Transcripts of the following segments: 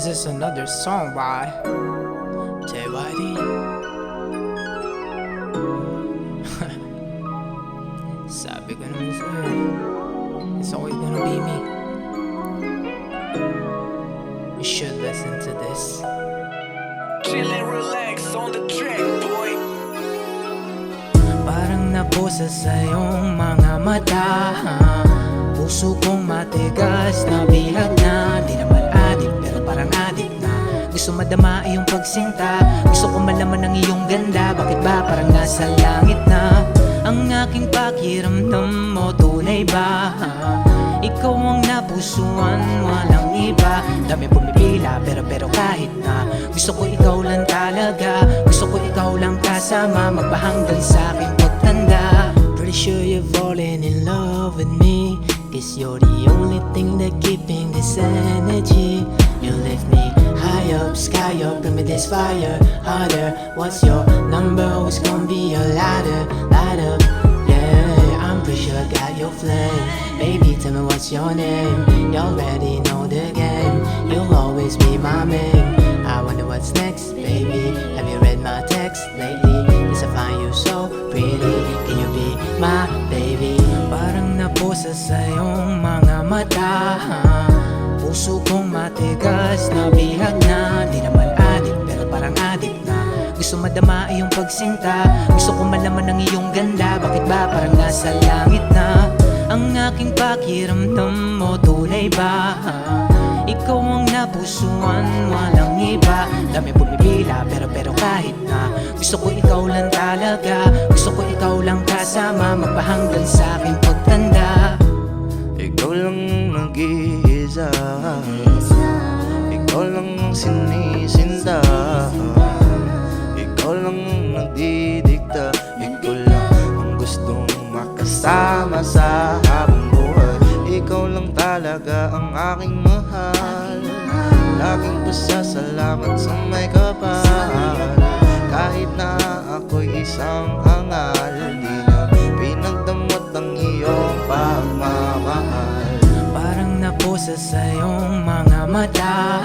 This is another song by JYD. Sabi ko naman sa'yo, it's always gonna be me. You should listen to this. Chill and relax on the track, boy. Parang nabusa sa iyong mga mata, puso kong matigas na bihag na. Di naman adik pero parang adik na. Gusto madama iyong pagsinta, gusto ko malaman ang iyong ganda. Bakit ba parang nasa langit na ang aking pakiramdam mo? Tunay ba? Ikaw ang napusuan, walang iba. Dami pumipila pero kahit na gusto ko ikaw lang talaga. Gusto ko ikaw lang kasama, magpahanggang sa aking pagtanda. Pretty sure you're falling in love with me, 'cause you're the only thing that keeping this energy. You lift me high up, sky up, bring me this fire harder. What's your number? Who's gonna be your ladder? Light up, yeah, I'm pretty sure I got your flame. Baby, tell me what's your name. You already know the game. You'll always be my main. I wonder what's next, baby. Have you read my text lately? 'Cause I find you so pretty. Can you be my baby? Parang napusa sa iyong mga mata, puso kong matigas na bihag na. Di naman adik pero parang adik na. Gusto madama iyong pagsinta, gusto ko malaman ang iyong ganda. Bakit ba parang nasa langit na ang aking pakiramdam mo? Tunay ba? Ikaw ang napusuan, walang iba. Dami pumipila pero kahit na gusto ko ikaw lang talaga. Gusto ko ikaw lang kasama, magpahanggang sa aking pagtanda. Ikaw lang nag-iisa, ikaw lang ang sinisinda, ikaw lang nagdidikta, ikaw lang ang gustong makasama sa habang buhay. Ikaw lang talaga ang aking mahal, laging pasasalamat sa may kapal. Kahit na ako'y isang hangal, di na pinagdamot ang iyong pagmamahal. Parang napusa sa iyong mga mata,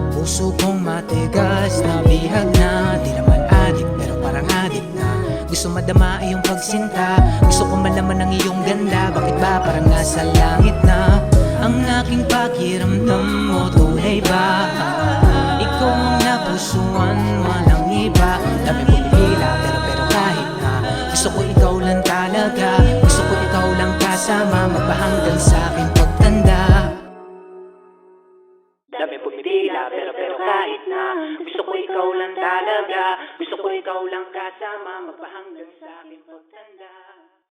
puso kong matigas na bihag na. Di naman adik pero parang adik na. Gusto madama iyong pagsinta, gusto ko malaman ang iyong ganda. Bakit ba parang nasa langit na ang aking pakiramdam mo? Tunay ba? Ikaw ang napusuan, walang iba. Dami pumipila pero kahit na gusto ko ikaw lang talaga. Gusto ko ikaw lang kasama, magpahanggang sa aking pagtanda. Dami pumipila pero kahit na gusto ko ikaw lang talaga. Gusto ko ikaw lang kasama, magpahanggang sa aking pagtanda.